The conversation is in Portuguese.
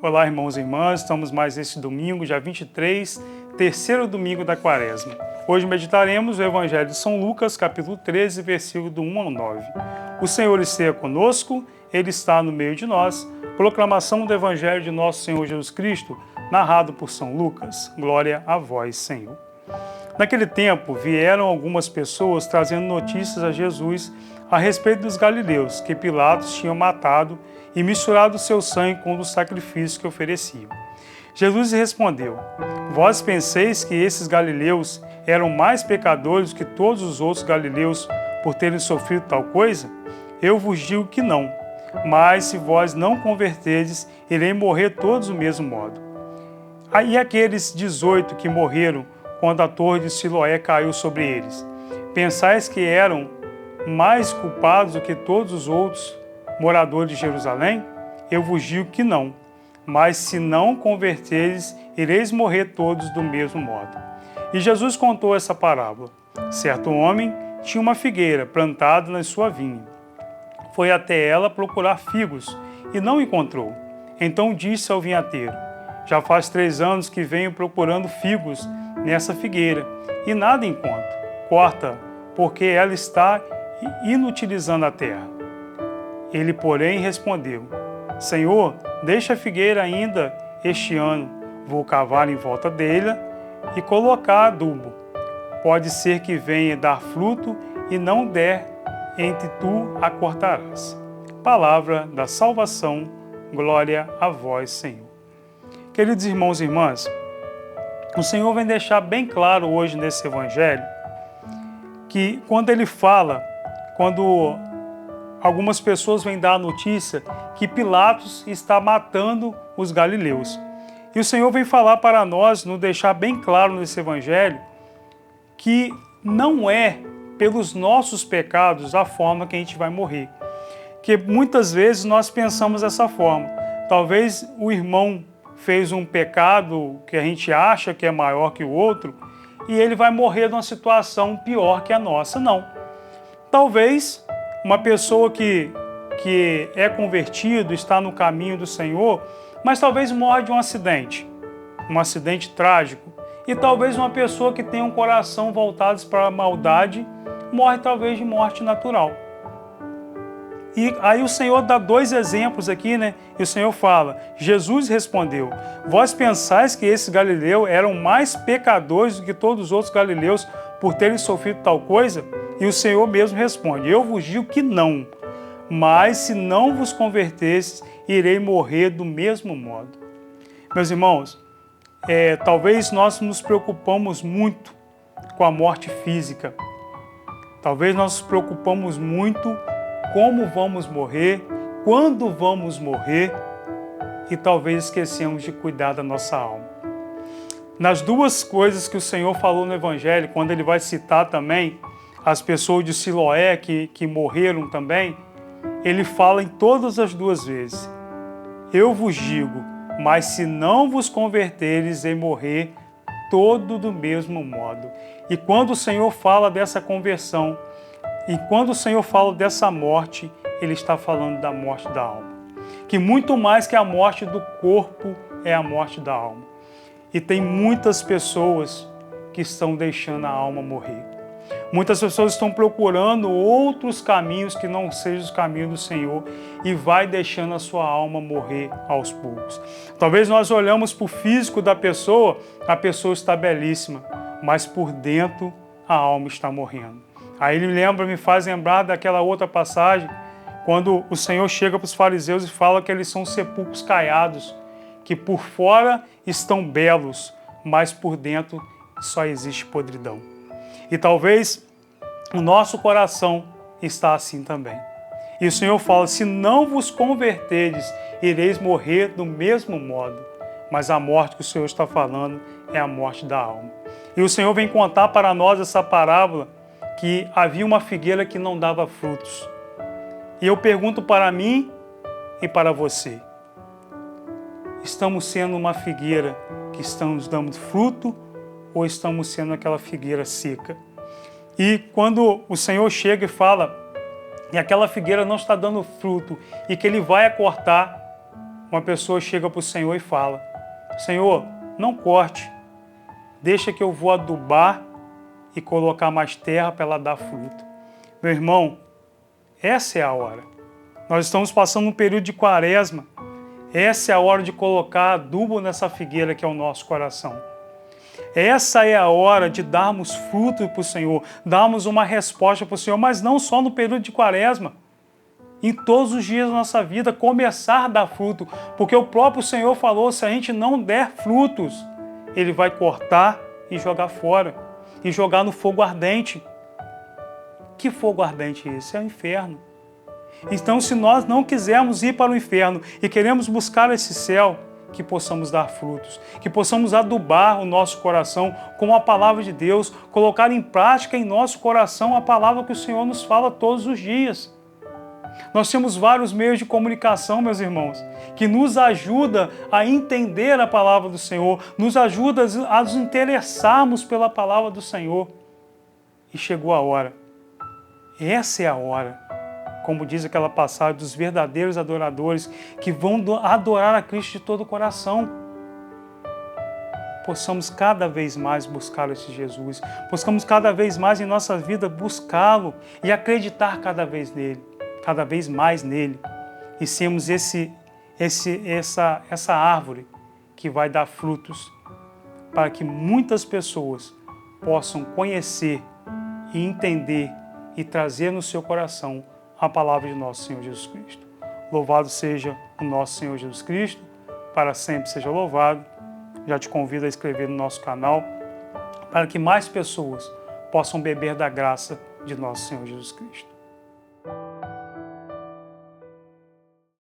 Olá, irmãos e irmãs, estamos mais esse domingo, dia 23, terceiro domingo da Quaresma. Hoje meditaremos o Evangelho de São Lucas, capítulo 13, versículo do 1 ao 9. O Senhor esteja conosco, Ele está no meio de nós. Proclamação do Evangelho de nosso Senhor Jesus Cristo, narrado por São Lucas. Glória a vós, Senhor. Naquele tempo, vieram algumas pessoas trazendo notícias a Jesus a respeito dos galileus, que Pilatos tinha matado e misturado seu sangue com o do sacrifício que ofereciam. Jesus respondeu: Vós penseis que esses galileus eram mais pecadores que todos os outros galileus por terem sofrido tal coisa? Eu vos digo que não. Mas se vós não converterdes, irei morrer todos do mesmo modo. E aqueles 18 que morreram quando a torre de Siloé caiu sobre eles, pensais que eram mais culpados do que todos os outros moradores de Jerusalém? Eu vos digo que não. Mas se não converteres, ireis morrer todos do mesmo modo. E Jesus contou essa parábola. Certo homem tinha uma figueira plantada na sua vinha. Foi até ela procurar figos e não encontrou. Então disse ao vinhateiro: Já faz 3 anos que venho procurando figos nessa figueira e nada encontro. Corta, porque ela está inutilizando a terra. Ele, porém, respondeu: Senhor, deixa a figueira ainda este ano. Vou cavar em volta dela e colocar adubo. Pode ser que venha dar fruto e não der, entre tu a cortarás. Palavra da salvação, glória a vós, Senhor. Queridos irmãos e irmãs, o Senhor vem deixar bem claro hoje nesse Evangelho que quando Ele fala, quando algumas pessoas vêm dar a notícia que Pilatos está matando os galileus. E o Senhor vem falar para nós, nos deixar bem claro nesse Evangelho, que não é pelos nossos pecados a forma que a gente vai morrer. Que muitas vezes nós pensamos dessa forma. Talvez o irmão fez um pecado que a gente acha que é maior que o outro e ele vai morrer numa situação pior que a nossa. Não. Talvez uma pessoa que é convertido, está no caminho do Senhor, mas talvez morra de um acidente trágico. E talvez uma pessoa que tem um coração voltado para a maldade, morre talvez de morte natural. E aí o Senhor dá 2 exemplos aqui, né? E o Senhor fala: Jesus respondeu: Vós pensais que esses galileus eram mais pecadores do que todos os outros galileus por terem sofrido tal coisa? E o Senhor mesmo responde: Eu vos digo que não. Mas se não vos convertesses, irei morrer do mesmo modo. Meus irmãos, talvez nós nos preocupamos muito com a morte física. Talvez nós nos preocupamos muito como vamos morrer, quando vamos morrer, e talvez esquecemos de cuidar da nossa alma. Nas 2 coisas que o Senhor falou no Evangelho, quando Ele vai citar também as pessoas de Siloé que morreram também, Ele fala em todas as 2 vezes: Eu vos digo, mas se não vos converteres, em morrer todo do mesmo modo. E quando o Senhor fala dessa conversão, e quando o Senhor fala dessa morte, Ele está falando da morte da alma. Que muito mais que a morte do corpo é a morte da alma. E tem muitas pessoas que estão deixando a alma morrer. Muitas pessoas estão procurando outros caminhos que não sejam os caminhos do Senhor e vai deixando a sua alma morrer aos poucos. Talvez nós olhamos para o físico da pessoa, a pessoa está belíssima, mas por dentro a alma está morrendo. Aí ele me faz lembrar daquela outra passagem, quando o Senhor chega para os fariseus e fala que eles são sepulcros caiados, que por fora estão belos, mas por dentro só existe podridão. E talvez o nosso coração está assim também. E o Senhor fala: se não vos converterdes, ireis morrer do mesmo modo. Mas a morte que o Senhor está falando é a morte da alma. E o Senhor vem contar para nós essa parábola que havia uma figueira que não dava frutos. E eu pergunto para mim e para você: estamos sendo uma figueira que estamos dando fruto ou estamos sendo aquela figueira seca? E quando o Senhor chega e fala que aquela figueira não está dando fruto e que Ele vai cortar, uma pessoa chega para o Senhor e fala: Senhor, não corte, deixa que eu vou adubar e colocar mais terra para ela dar fruto. Meu irmão, essa é a hora. Nós estamos passando um período de quaresma. Essa é a hora de colocar adubo nessa figueira que é o nosso coração. Essa é a hora de darmos fruto para o Senhor, darmos uma resposta para o Senhor, mas não só no período de quaresma. Em todos os dias da nossa vida, começar a dar fruto, porque o próprio Senhor falou, se a gente não der frutos, Ele vai cortar e jogar fora, e jogar no fogo ardente. Que fogo ardente é esse? É o inferno. Então, se nós não quisermos ir para o inferno e queremos buscar esse céu, que possamos dar frutos, que possamos adubar o nosso coração com a palavra de Deus, colocar em prática em nosso coração a palavra que o Senhor nos fala todos os dias. Nós temos vários meios de comunicação, meus irmãos, que nos ajuda a entender a palavra do Senhor, nos ajuda a nos interessarmos pela palavra do Senhor. E chegou a hora. Essa é a hora, como diz aquela passagem, dos verdadeiros adoradores que vão adorar a Cristo de todo o coração. Possamos cada vez mais buscar esse Jesus, possamos cada vez mais em nossa vida buscá-lo e acreditar cada vez mais nele, e sermos essa árvore que vai dar frutos para que muitas pessoas possam conhecer e entender e trazer no seu coração a palavra de nosso Senhor Jesus Cristo. Louvado seja o nosso Senhor Jesus Cristo, para sempre seja louvado. Já te convido a inscrever no nosso canal, para que mais pessoas possam beber da graça de nosso Senhor Jesus Cristo.